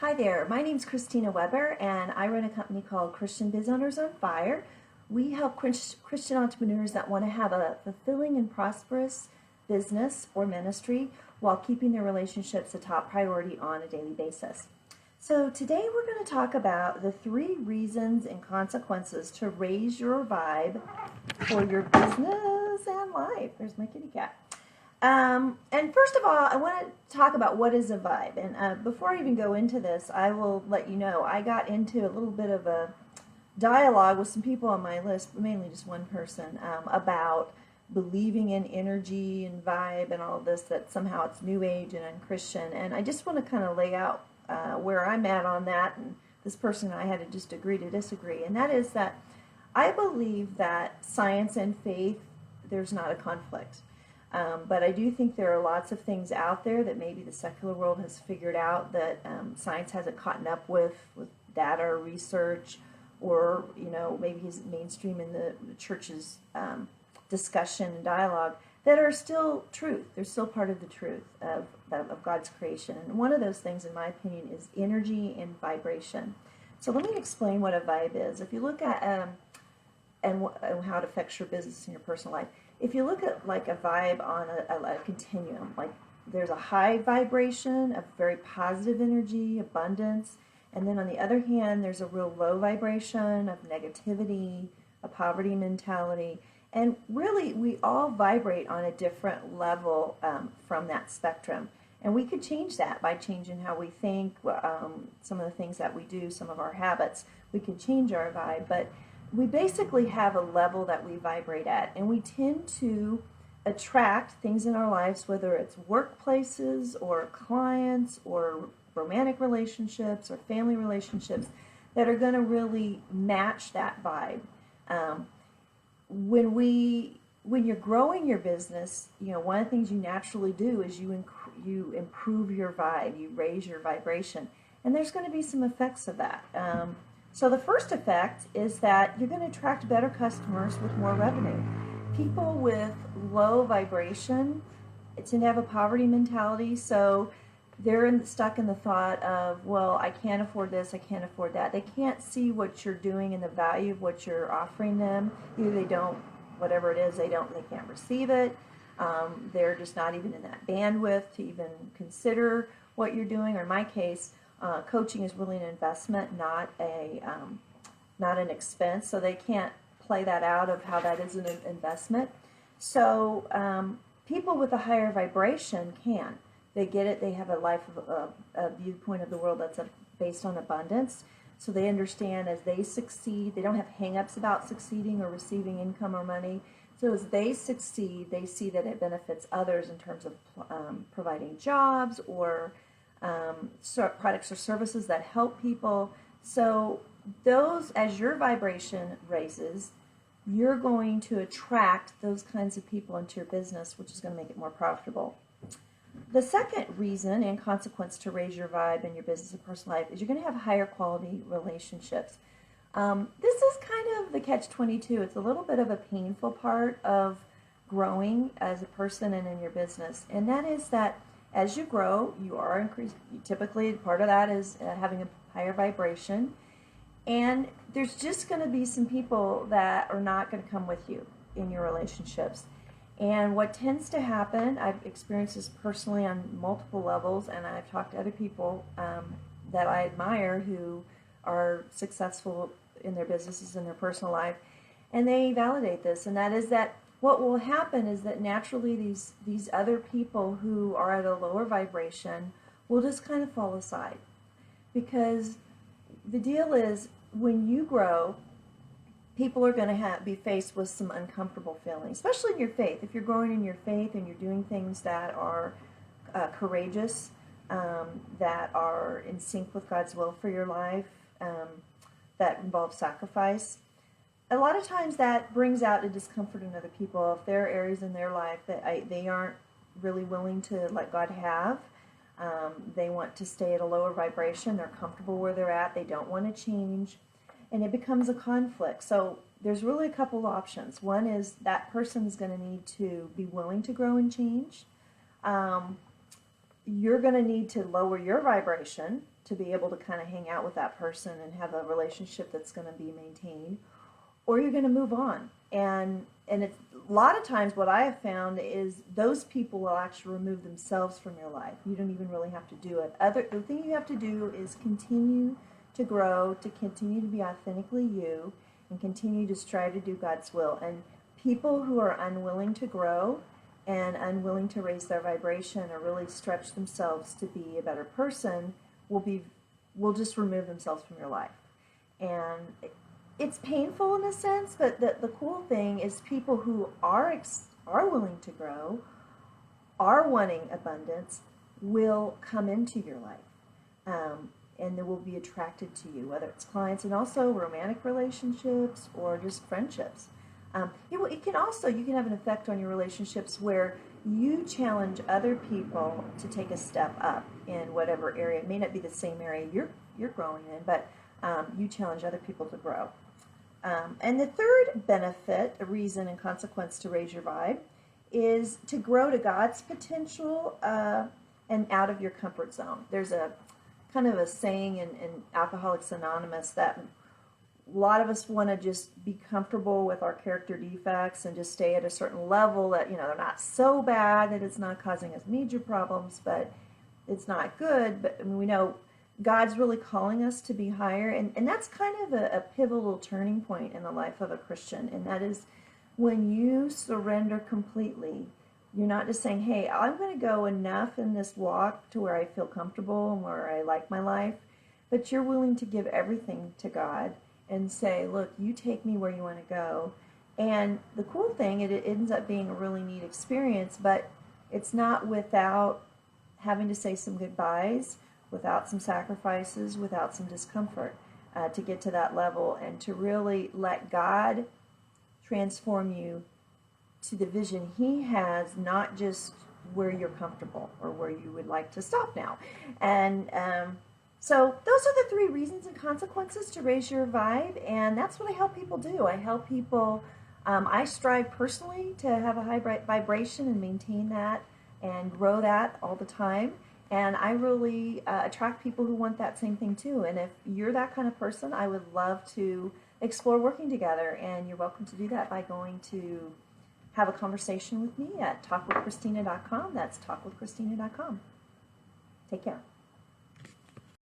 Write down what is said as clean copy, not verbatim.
Hi there, my name's Christina Weber and I run a company called Christian Biz Owners on Fire. We help Christian entrepreneurs that want to have a fulfilling and prosperous business or ministry while keeping their relationships a top priority on a daily basis. So today we're going to talk about the 3 reasons and consequences to raise your vibe for your business and life. There's my kitty cat. And first of all, I want to talk about what is a vibe. And before I even go into this, I will let you know I got into a little bit of a dialogue with some people on my list, mainly just one person, about believing in energy and vibe and all of this, that somehow it's new age and unchristian. And I just want to kind of lay out where I'm at on that. And this person and I had to just agree to disagree. And that is that I believe that science and faith, there's not a conflict. But I do think there are lots of things out there that maybe the secular world has figured out that science hasn't caught up with data or research, or maybe is mainstream in the church's discussion and dialogue, that are still truth. They're still part of the truth of God's creation. And one of those things, in my opinion, is energy and vibration. So let me explain what a vibe is. If you look at and how it affects your business and your personal life. If you look at like a vibe on a continuum, like there's a high vibration of very positive energy, abundance, and then on the other hand, there's a real low vibration of negativity, a poverty mentality, and really we all vibrate on a different level from that spectrum. And we could change that by changing how we think, some of the things that we do, some of our habits. We could change our vibe, but we basically have a level that we vibrate at, and we tend to attract things in our lives, whether it's workplaces or clients or romantic relationships or family relationships, that are going to really match that vibe. When you're growing your business, one of the things you naturally do is you improve your vibe, you raise your vibration, and there's going to be some effects of that. So the first effect is that you're going to attract better customers with more revenue. People with low vibration tend to have a poverty mentality, so they're stuck in the thought of, well, I can't afford this, I can't afford that. They can't see what you're doing and the value of what you're offering them. Either they don't, whatever it is, they can't receive it. They're just not even in that bandwidth to even consider what you're doing. Or in my case, coaching is really an investment, not an expense. So they can't play that out of how that is an investment. So people with a higher vibration can. They get it. They have a life of a viewpoint of the world that's based on abundance. So they understand as they succeed, they don't have hang-ups about succeeding or receiving income or money. So as they succeed, they see that it benefits others in terms of providing jobs or products or services that help people. So those, as your vibration raises, you're going to attract those kinds of people into your business, which is going to make it more profitable. The second reason and consequence to raise your vibe in your business and personal life is you're going to have higher quality relationships. This is kind of the catch-22. It's a little bit of a painful part of growing as a person and in your business, and that is that as you grow, you are increasing. Typically, part of that is having a higher vibration. And there's just going to be some people that are not going to come with you in your relationships. And what tends to happen, I've experienced this personally on multiple levels, and I've talked to other people that I admire who are successful in their businesses and their personal life, and they validate this, and that is that what will happen is that naturally these other people who are at a lower vibration will just kind of fall aside. Because the deal is, when you grow, people are going to be faced with some uncomfortable feelings, especially in your faith. If you're growing in your faith and you're doing things that are courageous, that are in sync with God's will for your life, that involve sacrifice, a lot of times that brings out a discomfort in other people. If there are areas in their life that they aren't really willing to let God have, they want to stay at a lower vibration, they're comfortable where they're at, they don't want to change, and it becomes a conflict. So there's really a couple options. One is that person is going to need to be willing to grow and change. You're going to need to lower your vibration to be able to kind of hang out with that person and have a relationship that's going to be maintained, or you're going to move on. And it's a lot of times what I have found is those people will actually remove themselves from your life. You don't even really have to do it. The thing you have to do is continue to grow, to continue to be authentically you, and continue to strive to do God's will. And people who are unwilling to grow and unwilling to raise their vibration or really stretch themselves to be a better person will just remove themselves from your life. And it's painful in a sense, but the cool thing is people who are willing to grow, are wanting abundance, will come into your life. And they will be attracted to you, whether it's clients and also romantic relationships or just friendships. It can also, you can have an effect on your relationships where you challenge other people to take a step up in whatever area. It may not be the same area you're growing in, but you challenge other people to grow. And the third benefit, a reason and consequence to raise your vibe, is to grow to God's potential and out of your comfort zone. There's a kind of a saying in Alcoholics Anonymous that a lot of us want to just be comfortable with our character defects and just stay at a certain level that, they're not so bad that it's not causing us major problems, but it's not good. But we know God's really calling us to be higher, and that's kind of a pivotal turning point in the life of a Christian, and that is when you surrender completely. You're not just saying, hey, I'm going to go enough in this walk to where I feel comfortable and where I like my life, but you're willing to give everything to God and say, look, you take me where you want to go. And the cool thing, it ends up being a really neat experience, but it's not without having to say some goodbyes, without some sacrifices, without some discomfort to get to that level and to really let God transform you to the vision He has, not just where you're comfortable or where you would like to stop now. And so those are the three reasons and consequences to raise your vibe, and that's what I help people do. I help people, I strive personally to have a high vibration and maintain that and grow that all the time. And I really attract people who want that same thing too. And if you're that kind of person, I would love to explore working together. And you're welcome to do that by going to have a conversation with me at talkwithchristina.com. That's talkwithchristina.com. Take care.